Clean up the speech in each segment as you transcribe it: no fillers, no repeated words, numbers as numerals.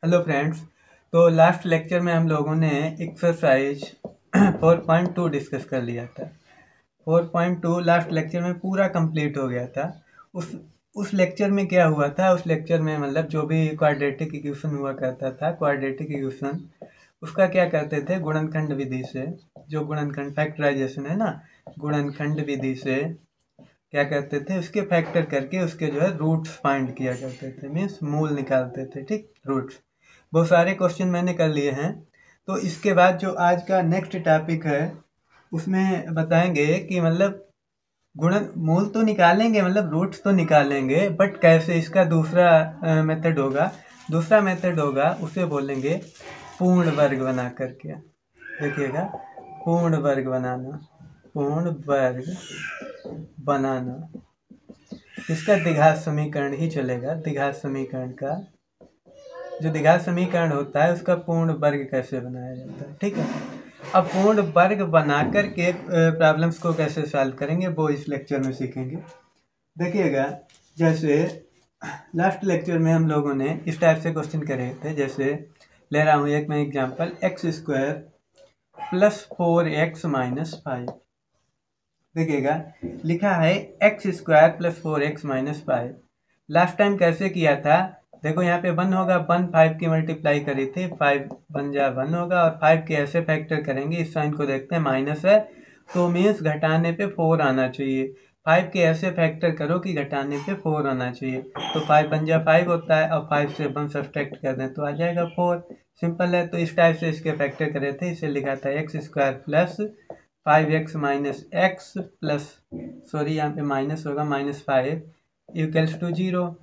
Hello friends. तो last lecture में हम लोगों ने एक्सरसाइज 4.2 डिस्कस कर लिया था। 4.2 लास्ट लेक्चर में पूरा कंप्लीट हो गया था। उस लेक्चर में क्या हुआ था, उस लेक्चर में मतलब जो भी क्वाड्रेटिक इक्वेशन हुआ करता था, क्वाड्रेटिक इक्वेशन उसका क्या करते थे, गुणनखंड विधि से, जो गुणनखंड फैक्टराइजेशन है ना, गुणनखंड विधि से क्या करते थे, उसके फैक्टर करके उसके जो है रूट्स फाइंड किया करते थे, मीन्स मूल निकालते थे। ठीक, रूट्स बहुत सारे क्वेश्चन मैंने कर लिए हैं। तो इसके बाद जो आज का नेक्स्ट टॉपिक है उसमें बताएंगे कि मतलब गुणन मूल तो निकालेंगे, मतलब रूट्स तो निकालेंगे, बट कैसे, इसका दूसरा मेथड होगा। दूसरा मेथड होगा उसे बोलेंगे पूर्ण वर्ग बना करके। देखिएगा, पूर्ण वर्ग बनाना, पूर्ण वर्ग बनाना, इसका द्विघात समीकरण ही चलेगा। द्विघात समीकरण का जो द्विघात समीकरण होता है उसका पूर्ण वर्ग कैसे बनाया जाता है। ठीक है, अब पूर्ण वर्ग बना करके प्रॉब्लम्स को कैसे सॉल्व करेंगे वो इस लेक्चर में सीखेंगे। देखिएगा, जैसे लास्ट लेक्चर में हम लोगों ने इस टाइप से क्वेश्चन करे थे। जैसे ले रहा हूँ एक मैं एग्जांपल, x² + 4x - 5। देखिएगा, लिखा है x² + 4x - 5। लास्ट टाइम कैसे किया था, देखो यहाँ पे 1 होगा, 1 5 की मल्टीप्लाई करी थी, 5 1 जा 1 होगा, और 5 के ऐसे फैक्टर करेंगे, इस साइन को देखते हैं माइनस है तो मीन्स घटाने पे 4 आना चाहिए। 5 के ऐसे फैक्टर करो कि घटाने पे 4 आना चाहिए, तो 5 1 जा 5 होता है, और 5 से 1 सब्सट्रैक्ट कर दें तो आ जाएगा 4। सिंपल है। तो इस टाइप से इसके फैक्टर करे थे, इसे लिखा था x² + 5x - x plus, sorry यहाँ पे माइनस होगा, -5 = 0।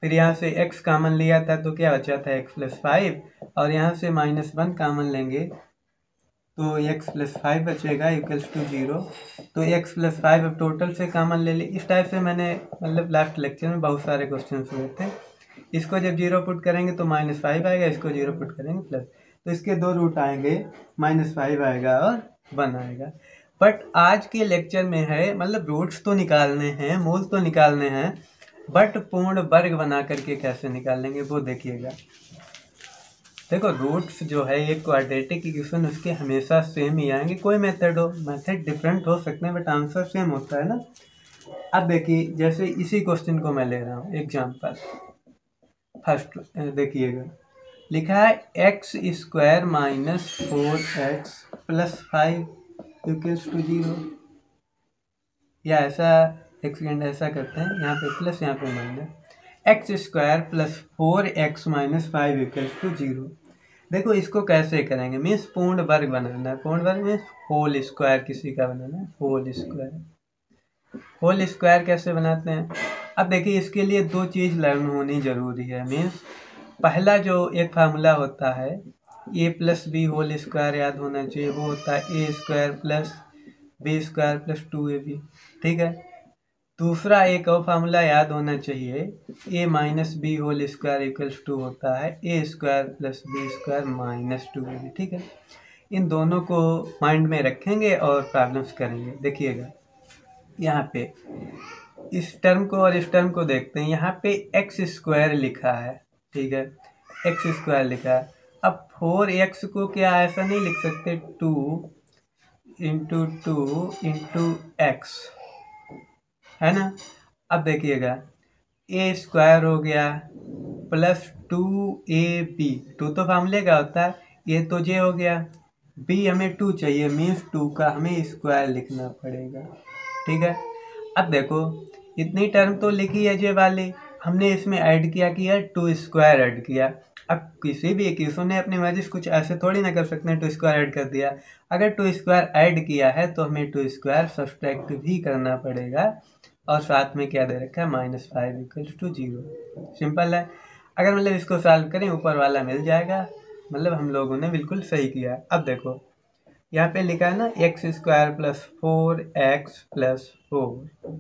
फिर यहाँ से x कामन लिया था तो क्या बचा था, x + 5, और यहाँ से -1 कामन लेंगे तो x + 5 बचेगा = 0। तो x + 5 अब टोटल से कामन ले ली। इस टाइप से मैंने मतलब लास्ट लेक्चर में बहुत सारे क्वेश्चन हुए थे। इसको जब 0 पुट करेंगे तो -5 आएगा, इसको 0 पुट करेंगे प्लस, तो इसके दो रूट आएंगे, -5 आएगा और 1 आएगा। बट आज के लेक्चर में है मतलब रूट्स तो निकालने हैं, मूल तो निकालने हैं, बट पूर्ण वर्ग बना करके कैसे निकालेंगे वो देखिएगा। देखो, रूट्स जो है ये क्वाड्रेटिक इक्वेशन उसके हमेशा सेम ही आएंगे, कोई मेथड हो, मेथड डिफरेंट हो सकते हैं बट आंसर सेम होता है ना। अब देखिए, जैसे इसी क्वेश्चन को मैं ले रहा हूँ एग्जाम्पल फर्स्ट, देखिएगा लिखा है x² - 4x + 5 = 0, या ऐसा एक सेकेंड ऐसा करते हैं, यहाँ पे प्लस यहाँ पे माइनस, x² + 4x - 5 = 0। देखो इसको कैसे करेंगे, मीन्स पूर्ण वर्ग बनाना है। पूर्ण वर्ग मीन्स होल स्क्वायर किसी का बनाना है, होल स्क्वायर। होल स्क्वायर कैसे बनाते हैं, अब देखिए इसके लिए दो चीज़ लर्न होनी ज़रूरी है। मीन्स पहला जो एक फार्मूला होता है a + b होल स्क्वायर याद होना चाहिए, वो होता है a² + b² + 2ab। ठीक है, दूसरा एक और फार्मूला याद होना चाहिए, a - b होल स्क्वायर = 2 होता है a² + b² - 2ab। ठीक है, इन दोनों को माइंड में रखेंगे और प्रॉब्लम्स करेंगे। देखिएगा यहाँ पे इस टर्म को और इस टर्म को देखते हैं, यहाँ पे x² लिखा है, ठीक है, x² लिखा है। अब 4x को क्या ऐसा नहीं लिख सकते, 2 × 2 × x, है ना। अब देखिएगा a² हो गया + 2ab, 2 तो फार्मूले का होता है, ये तो j हो गया, b हमें 2 चाहिए, मीन्स 2 का हमें स्क्वायर लिखना पड़ेगा। ठीक है, अब देखो इतनी टर्म तो लिखी है जे वाली, हमने इसमें ऐड किया 2² ऐड किया। अब किसी भी इक्वेशन ने अपनी मर्जी से कुछ ऐसे थोड़ी ना कर सकते हैं, 2² ऐड कर दिया। अगर 2² ऐड किया है तो हमें 2² सब्सट्रैक्ट भी करना पड़ेगा, और साथ में क्या दे रखा है, -5 = 0। सिंपल है। अगर मतलब इसको सॉल्व करें ऊपर वाला मिल जाएगा, मतलब हम लोगों ने बिल्कुल सही किया। अब देखो यहाँ पे लिखा है ना x² + 4x + 4,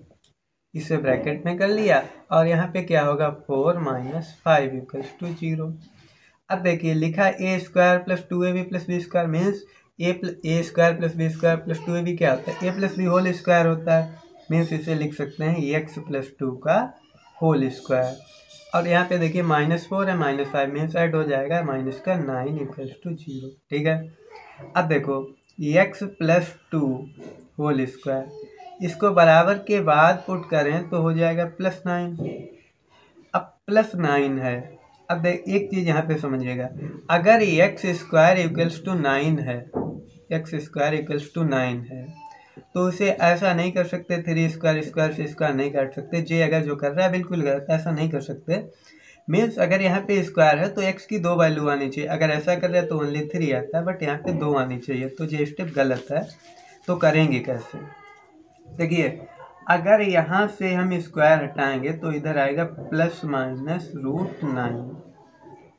इसे ब्रैकेट में कर लिया, और यहाँ पे क्या होगा, 4 - 5 = 0। अब देखिए लिखा है a² + 2ab + b² means a² + b² + 2ab क्या होता है, a + b होल स्क्वायर होता है, मीन्स इसे लिख सकते हैं x + 2 का होल स्क्वायर, और यहाँ पे देखिए -4 है -5 में साइड हो जाएगा माइनस का 9 इक्वल्स टू 0। ठीक है, अब देखो x प्लस 2 होल स्क्वायर, इसको बराबर के बाद पुट करें तो हो जाएगा +9। अब +9 है, अब देख एक चीज़ यहाँ पे समझिएगा, अगर x स्क्वायर इक्वल्स टू 9 है, x स्क्वायर इक्वल्स टू 9 है, तो उसे ऐसा नहीं कर सकते 3 स्क्वायर स्क्वायर से स्क्वायर नहीं काट सकते। जे अगर जो कर रहा है बिल्कुल गलत, ऐसा नहीं कर सकते। मीन्स अगर यहाँ पे स्क्वायर है तो x की 2 वैल्यू आनी चाहिए, अगर ऐसा कर रहे हैं तो ओनली 3 आता है, बट यहाँ पे 2 आनी चाहिए, तो ये स्टेप गलत है। तो करेंगे कैसे, देखिए अगर यहाँ से हम स्क्वायर हटाएंगे तो इधर आएगा ±√9।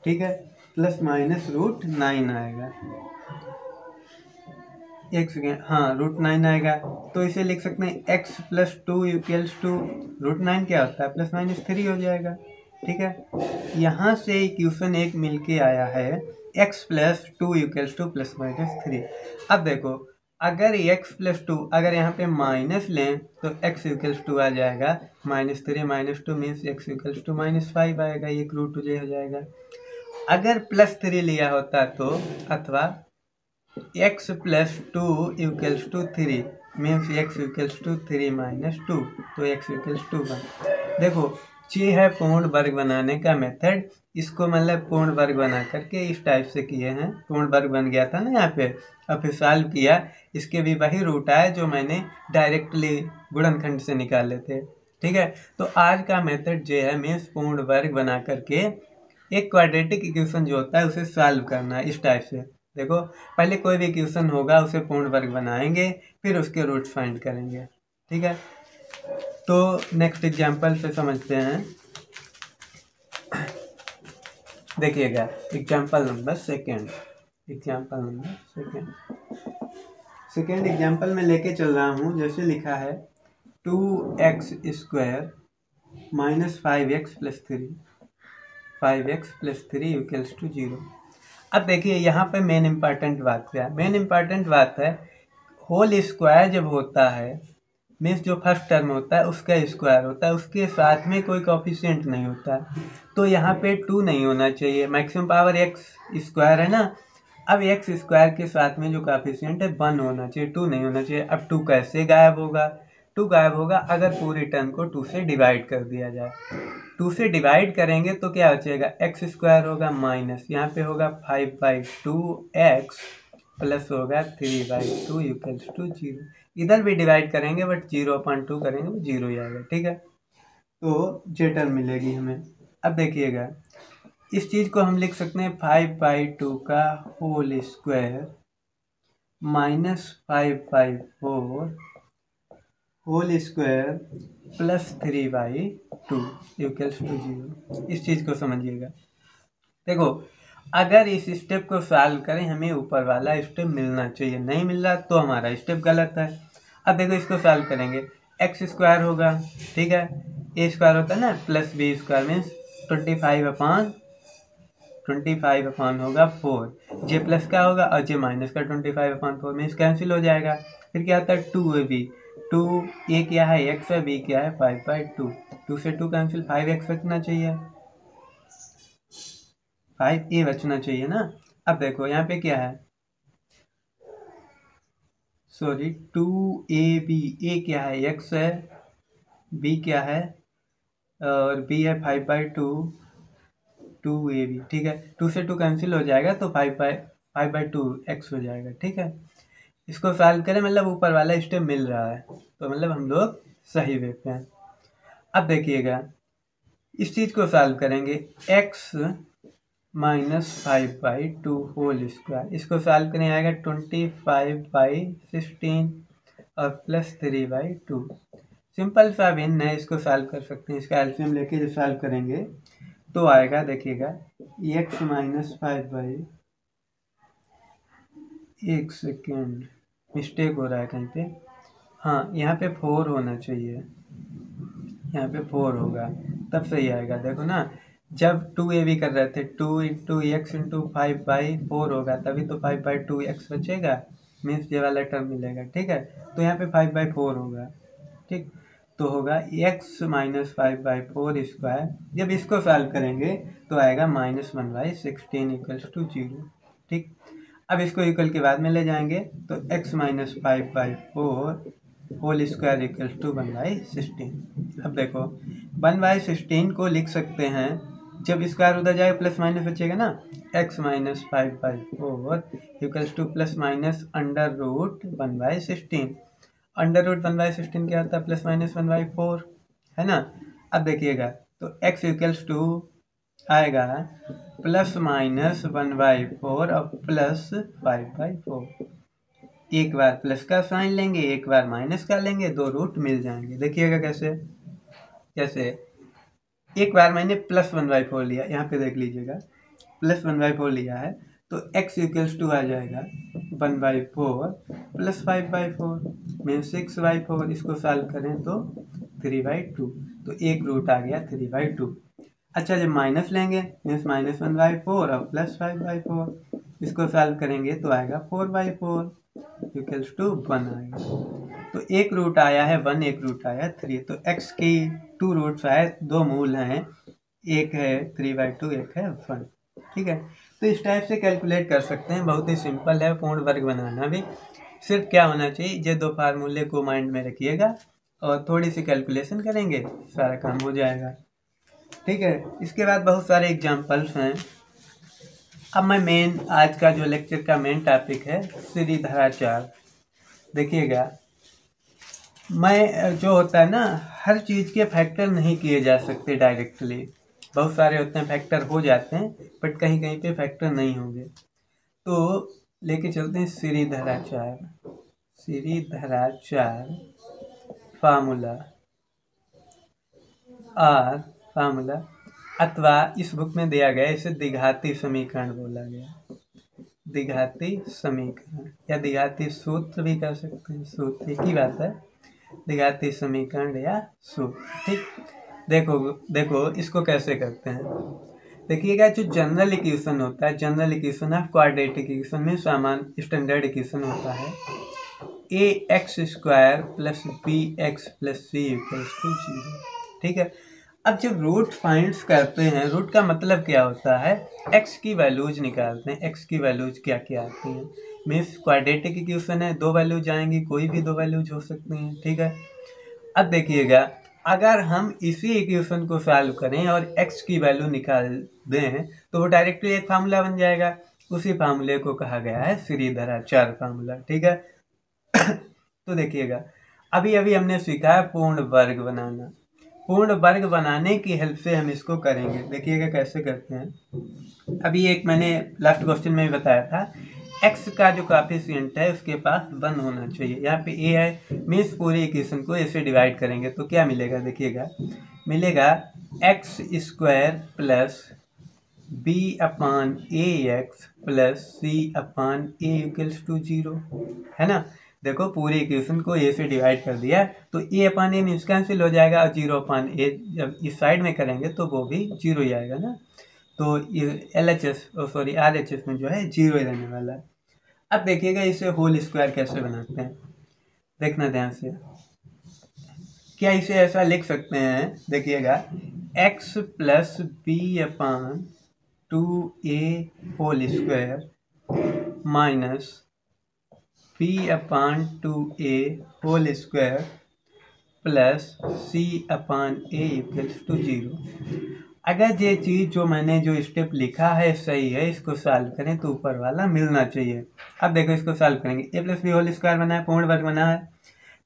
ठीक है, ±√9 आएगा, एक सेकेंड, हाँ √9 आएगा। तो इसे लिख सकते हैं x प्लस 2 इक्वल्स टू √9 क्या होता है +-3 हो जाएगा। ठीक है, यहाँ से इक्वेशन एक मिलके आया है x प्लस 2 इक्वल्स टू +-3। अब देखो अगर x प्लस 2, अगर यहाँ पे माइनस लें तो x इक्वल्स टू आ जाएगा -3 -2 मीन्स x इक्वल्स टू -5 आएगा, ये √2 हो जाएगा। अगर +3 लिया होता तो, अथवा x plus 2 equals to 3 means x equals to 3 - 2, तो x इक्वल्स टू 1। देखो ये है पूर्ण वर्ग बनाने का मेथड, इसको मतलब पूर्ण वर्ग बना करके इस टाइप से किए हैं, पूर्ण वर्ग बन गया था ना यहाँ पे, अब फिर सॉल्व किया, इसके भी वही रूट आए जो मैंने डायरेक्टली गुणनखंड से निकाले थे। ठीक है, तो आज का मेथड जो है मीन्स पूर्ण वर्ग बना करके एक क्वाड्रेटिक इक्वेशन जो होता है उसे सॉल्व करना है इस टाइप से। देखो पहले कोई भी इक्वेशन होगा उसे पूर्ण वर्ग बनाएंगे, फिर उसके रूट्स फाइंड करेंगे। ठीक है, तो नेक्स्ट एग्जांपल से समझते हैं। देखिएगा example number second, second example में लेके चल रहा हूँ, जैसे लिखा है 2x square -5x + 3, 5x + 3 equals to 0। अब देखिए यहाँ पे मेन इम्पॉर्टेंट बात क्या है, मेन इम्पॉर्टेंट बात है होल स्क्वायर जब होता है मीन्स जो फर्स्ट टर्म होता है उसका स्क्वायर होता है, उसके साथ में कोई कोफिशिएंट नहीं होता है, तो यहाँ पे 2 नहीं होना चाहिए, मैक्सिमम पावर x स्क्वायर है ना। अब x स्क्वायर के साथ में जो कोफिशिएंट है 1 होना चाहिए, 2 नहीं होना चाहिए। अब 2 कैसे गायब होगा, 2 गायब होगा अगर पूरी टर्म को 2 से डिवाइड कर दिया जाए। 2 से डिवाइड करेंगे तो क्या बचेगा, x स्क्वायर होगा माइनस, यहाँ पे होगा 5/2x प्लस होगा 3/2 इक्वल्स टू 0। इधर भी डिवाइड करेंगे बट 0/2 करेंगे तो 0 ही आएगा। ठीक है, तो जे टर्म मिलेगी हमें। अब देखिएगा इस चीज़ को हम लिख सकते हैं 5/2 का whole square -5/4 whole square plus 3/2 equals to 0। इस चीज़ को समझिएगा। देखो अगर इस स्टेप को सॉल्व करें हमें ऊपर वाला स्टेप मिलना चाहिए, नहीं मिल रहा तो हमारा स्टेप गलत है। अब देखो इसको सॉल्व करेंगे, x स्क्वायर होगा, ठीक है, a स्क्वायर होता है ना, प्लस b स्क्वायर मीन्स 25/25 होगा 4, जे प्लस का होगा और जे माइनस का 25/4 मीन्स कैंसिल हो जाएगा। फिर क्या होता है 2ab, 2 a क्या है x है, b क्या है 5/2, 2 से 2 कैंसिल, 5x बचना चाहिए, 5a बचना चाहिए ना। अब देखो यहाँ पे क्या है, सॉरी 2ab, a क्या है x है, b क्या है और b है 5/2, 2ab। ठीक है, 2 से 2 कैंसिल हो जाएगा तो 5/2 x हो जाएगा। ठीक है, इसको सॉल्व करें मतलब ऊपर वाला स्टेप मिल रहा है, तो मतलब हम लोग सही वे पे हैं। अब देखिएगा इस चीज़ को सॉल्व करेंगे, x -5/2 होल स्क्वायर, इसको सॉल्व करने आएगा 25/16 और प्लस 3/2। सिंपल सा भिन्न है, इसको सॉल्व कर सकते हैं, इसका एलसीएम लेके जो सॉल्व करेंगे तो आएगा, देखिएगा x -5/, एक सेकेंड मिस्टेक हो रहा है कहीं पे, हाँ यहाँ पे 4 होना चाहिए, यहाँ पे 4 होगा तब सही आएगा। देखो ना जब 2ab कर रहे थे 2 × x × 5/4 होगा तभी तो 5/2x बचेगा, मीन्स ये वाला टर्म मिलेगा। ठीक है, तो यहाँ पे 5/4 होगा। ठीक, तो होगा x माइनस 5/4²। जब इसको सॉल्व करेंगे तो आएगा -1/16 इक्वल्स टू 0। ठीक, अब इसको इक्वल के बाद में ले जाएंगे तो x माइनस 5/4² इक्वल्स टू 1/16। अब देखो 1/16 को लिख सकते हैं, जब स्क्वायर उधर जाएगा प्लस माइनस बचेगा ना, x minus 5/4 equals two plus minus √1/16। √1/16 क्या होता है? प्लस माइनस 1/4 है ना। अब देखिएगा तो x इक्वल्स टू आएगा प्लस माइनस 1/4 और प्लस 5/4। एक बार प्लस का साइन लेंगे, एक बार माइनस का लेंगे, दो रूट मिल जाएंगे। देखिएगा कैसे, जैसे एक बार मैंने प्लस 1/4 लिया, यहाँ पे देख लीजिएगा प्लस 1/4 लिया है, तो x इक्वल्स टू आ जाएगा 1/4 प्लस 5/4 मीन 6/4। इसको सॉल्व करें तो 3/2, तो एक रूट आ गया 3/2। अच्छा, जब माइनस लेंगे मीन्स माइनस 1/4 और प्लस 5/4, इसको सॉल्व करेंगे तो आएगा 4/4 इक्वल्स टू 1 आएगा। तो एक रूट आया है 1, एक रूट आया 3, तो x की 2 रूट्स आए, 2 मूल हैं, एक है 3/2, एक है 1। ठीक है, तो इस टाइप से कैलकुलेट कर सकते हैं, बहुत ही सिंपल है पूर्ण वर्ग बनाना भी। सिर्फ क्या होना चाहिए, ये 2 फार्मूले को माइंड में रखिएगा और थोड़ी सी कैलकुलेशन करेंगे, सारा काम हो जाएगा। ठीक है, इसके बाद बहुत सारे एग्जाम्पल्स हैं। अब मैं आज का जो लेक्चर का मेन टॉपिक है सीरीधराचार। देखिएगा, मैं जो होता है ना, हर चीज़ के फैक्टर नहीं किए जा सकते डायरेक्टली, बहुत सारे होते हैं फैक्टर हो जाते हैं, बट कहीं कहीं पे फैक्टर नहीं होंगे। तो लेके चलते हैं सीरीधराचार। सीरीधराचार फार्मूला फार्मूला, अथवा इस बुक में दिया गया, इसे द्विघाती समीकरण बोला गया। द्विघाती समीकरण या द्विघाती सूत्र भी कह सकते हैं, सूत्र एक ही बात है, द्विघाती समीकरण या सूत्र। ठीक, देखो इसको कैसे करते हैं। देखिएगा, जो जनरल इक्वेशन होता है, general equation of quadratic equation में सामान्य स्टैंडर्ड इक्वेशन होता है ax² plus bx plus c equals to 0। ठीक है, अब जब रूट फाइंड्स करते हैं, रूट का मतलब क्या होता है, x की वैल्यूज निकालते हैं। x की वैल्यूज क्या क्या आती हैं, मीन्स क्वाड्रेटिक इक्वेशन है, 2 वैल्यूज आएंगी, कोई भी 2 वैल्यूज हो सकती हैं। ठीक है, अब देखिएगा, अगर हम इसी इक्वेशन को सॉल्व करें और x की वैल्यू निकाल दें तो वो डायरेक्टली एक फार्मूला बन जाएगा। उसी फार्मूले को कहा गया है सीरीधराचार फार्मूला। ठीक है, तो देखिएगा, अभी हमने सीखा है पूर्ण वर्ग बनाना। पूर्ण वर्ग बनाने की हेल्प से हम इसको करेंगे। देखिएगा कैसे करते हैं। अभी एक मैंने लास्ट क्वेश्चन में भी बताया था, x का जो कोएफिशिएंट है उसके पास 1 होना चाहिए। यहाँ पे a है, मीन्स पूरी इक्वेशन को a से डिवाइड करेंगे तो क्या मिलेगा, देखिएगा मिलेगा x² plus b/ax plus c/a equals to 0, है ना। देखो पूरी इक्वेशन को a से डिवाइड कर दिया तो a/a मीन्स कैंसिल हो जाएगा, और 0/a जब इस साइड में करेंगे तो वो भी 0 ही आएगा ना। तो RHS में जो है 0 ही रहने वाला है। अब देखिएगा इसे होल स्क्वायर कैसे बनाते हैं, देखना ध्यान से। क्या इसे ऐसा लिख सकते हैं, देखिएगा x plus b/2a whole square minus b/2a whole square plus c/a equals to 0। अगर ये चीज़ जो मैंने जो स्टेप लिखा है सही है, इसको सॉल्व करें तो ऊपर वाला मिलना चाहिए। अब देखो इसको सॉल्व करेंगे, a plus B whole square बना है, पूर्ण वर्ग बना है,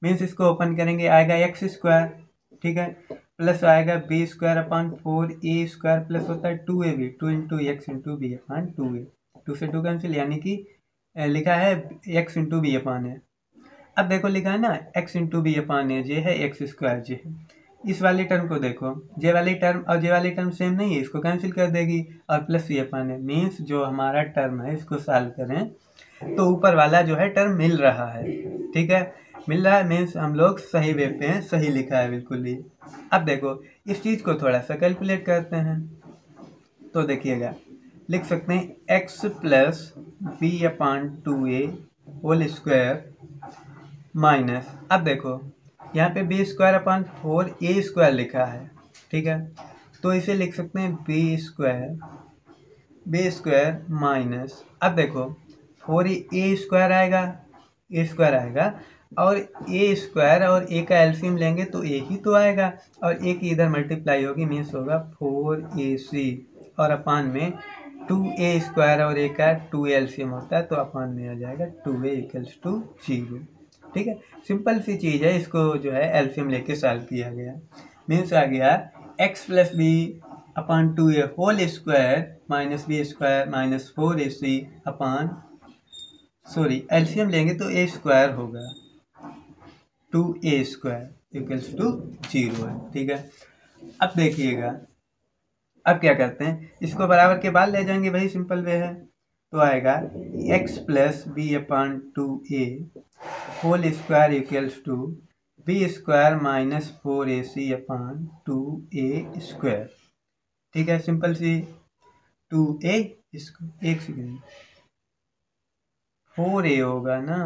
मीन्स इसको ओपन करेंगे आएगा x², ठीक है, प्लस आएगा b²/4a² प्लस होता है 2ab, 2 into x into b/2a, 2 से 2 कैंसिल, यानी कि लिखा है x इंटू b/a। अब देखो लिखा है ना x इंटू b/a, जे है x² जे है। इस वाली टर्म को देखो, जे वाली टर्म और जे वाली टर्म सेम नहीं है, इसको कैंसिल कर देगी, और प्लस c/a मीन्स जो हमारा टर्म है इसको सॉल्व करें तो ऊपर वाला जो है टर्म मिल रहा है। ठीक है, मिल रहा है मीन्स हम लोग सही वे पे हैं, सही लिखा है बिल्कुल ही। अब देखो इस चीज़ को थोड़ा सा कैलकुलेट करते हैं, तो देखिएगा लिख सकते हैं x plus b/2a whole square minus, अब देखो यहाँ पे B square upon 4a square लिखा है, ठीक है, तो इसे लिख सकते हैं बी स्क्वायर माइनस, अब देखो 4a स्क्वायर आएगा, ए स्क्वायर आएगा, और ए स्क्वायर और ए का एलसीएम लेंगे तो ए ही तो आएगा, और ए की इधर मल्टीप्लाई होगी, मीन्स होगा 4ac, और अपान में 2a स्क्वायर और ए का 2a एलसीएम होता है तो अपान में आ जाएगा 2a इक्वल्स टू 0। ठीक है, सिंपल सी चीज़ है, इसको जो है एलसीएम लेके सॉल्व किया गया, मीन्स आ गया x plus B upon 2a whole square minus B square minus 4ac upon, sorry LCM लेंगे तो a स्क्वायर होगा, 2a स्क्वायर इक्वल्स टू 0 है। ठीक है, अब देखिएगा, अब क्या करते हैं, इसको बराबर के बाद ले जाएंगे, भाई सिंपल वे है, तो आएगा x plus B upon 2a whole square equals to B square minus 4ac upon 2a square. ठीक है, सिंपल सी 2a, एक सेकेंड 4a होगा ना,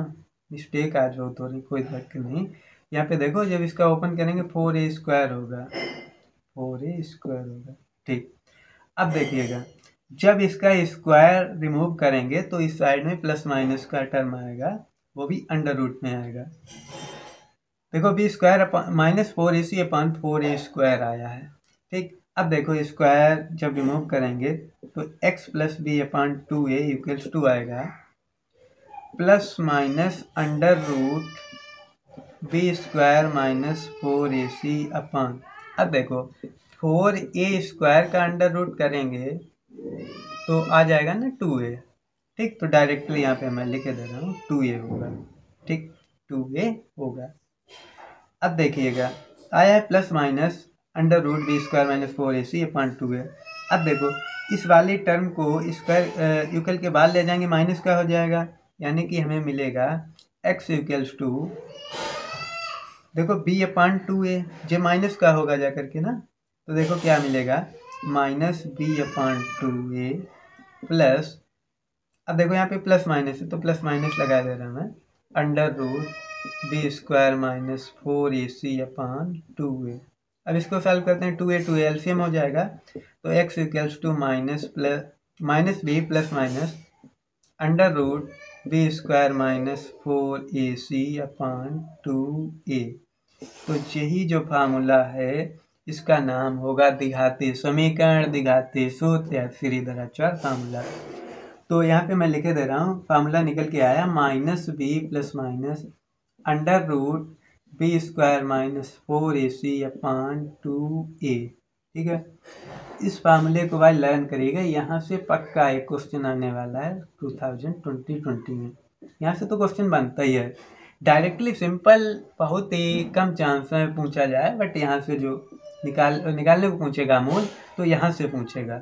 मिस्टेक आज बहुत हो रही, कोई दिक्कत नहीं, यहाँ पे देखो जब इसका ओपन करेंगे 4a स्क्वायर होगा, 4a स्क्वायर होगा। ठीक, अब देखिएगा, जब इसका स्क्वायर रिमूव करेंगे तो इस साइड में प्लस माइनस का टर्म आएगा, वो भी अंडर रूट में आएगा। देखो बी स्क्वायर माइनस 4ac अपान 4a स्क्वायर आया है। ठीक, अब देखो स्क्वायर जब रिमूव करेंगे तो x plus B upon 2a equals to आएगा plus minus under root B square minus 4ac upon, अब देखो 4a स्क्वायर का अंडर रूट करेंगे तो आ जाएगा ना 2a। ठीक, तो डायरेक्टली यहाँ पे मैं लिख दे रहा हूँ 2a होगा। ठीक, 2a होगा। अब देखिएगा आया है plus minus under root B square minus 4ac upon 2a। अब देखो इस वाली टर्म को स्क्वायर यूकल के बाद ले जाएंगे, माइनस का हो जाएगा, यानी कि हमें मिलेगा x इक्वल्स टू, देखो b अपान 2a, जो माइनस का होगा जा करके ना, तो देखो क्या मिलेगा माइनस b अपान 2a प्लस, अब देखो यहाँ पे प्लस माइनस है तो प्लस माइनस लगा दे रहा मैं, under root B square minus 4ac upon 2a। अब इसको सॉल्व करते हैं, 2a एलसीएम हो जाएगा, तो x equals to minus B plus minus under root B square minus 4ac upon 2a। तो यही जो फार्मूला है इसका नाम होगा द्विघाती समीकरण, द्विघाती सूत्र या श्रीधराचार्य फार्मूला। तो यहाँ पे मैं लिखे दे रहा हूँ, फार्मूला निकल के आया minus B plus minus under root B square minus 4ac upon 2a। ठीक है, इस फार्मूले को भाई लर्न करिएगा, यहाँ से पक्का एक क्वेश्चन आने वाला है 2020 में, यहाँ से तो क्वेश्चन बनता ही है, डायरेक्टली सिंपल बहुत ही कम चांस में पूछा जाए, बट यहाँ से जो निकालने को पूछेगा मूल, तो यहाँ से पूछेगा।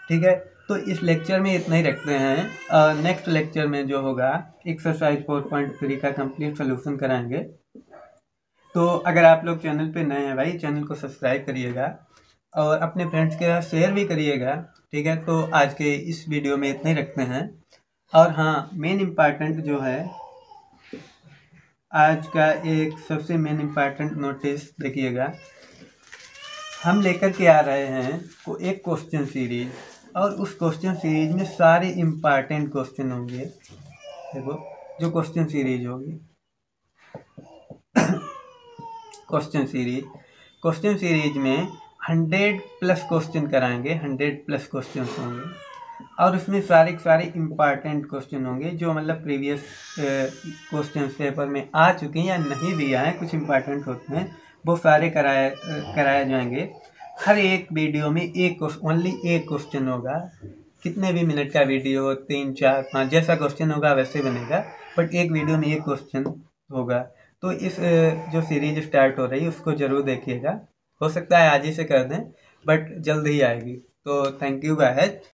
ठीक है, तो इस लेक्चर में इतना ही रखते हैं, नेक्स्ट लेक्चर में जो होगा एक्सरसाइज 4.3 का कंप्लीट सोल्यूशन कराएंगे। तो अगर आप लोग चैनल पे नए हैं भाई, चैनल को सब्सक्राइब करिएगा और अपने फ्रेंड्स के साथ शेयर भी करिएगा। ठीक है, तो आज के इस वीडियो में इतना ही रखते हैं। और हाँ, मेन इम्पॉर्टेंट जो है आज का एक सबसे मेन इम्पॉर्टेंट नोटिस देखिएगा, हम लेकर के आ रहे हैं को एक क्वेश्चन सीरीज, और उस क्वेश्चन सीरीज में सारे इम्पॉर्टेंट क्वेश्चन होंगे। देखो जो क्वेश्चन सीरीज होगी क्वेश्चन सीरीज में 100 प्लस क्वेश्चन कराएंगे, 100 प्लस क्वेश्चन होंगे, और उसमें सारे इम्पॉर्टेंट क्वेश्चन होंगे जो मतलब प्रीवियस क्वेश्चन पेपर में आ चुके हैं या नहीं भी आए, कुछ इम्पॉर्टेंट होते हैं, वो सारे कराए जाएंगे। हर एक वीडियो में ओनली एक क्वेश्चन होगा, कितने भी मिनट का वीडियो हो, 3, 4, 5 जैसा क्वेश्चन होगा वैसे बनेगा, बट एक वीडियो में एक क्वेश्चन होगा। तो इस जो सीरीज स्टार्ट हो रही है उसको ज़रूर देखिएगा, हो सकता है आज ही से कर दें बट जल्द ही आएगी। तो थैंक यू गाइस।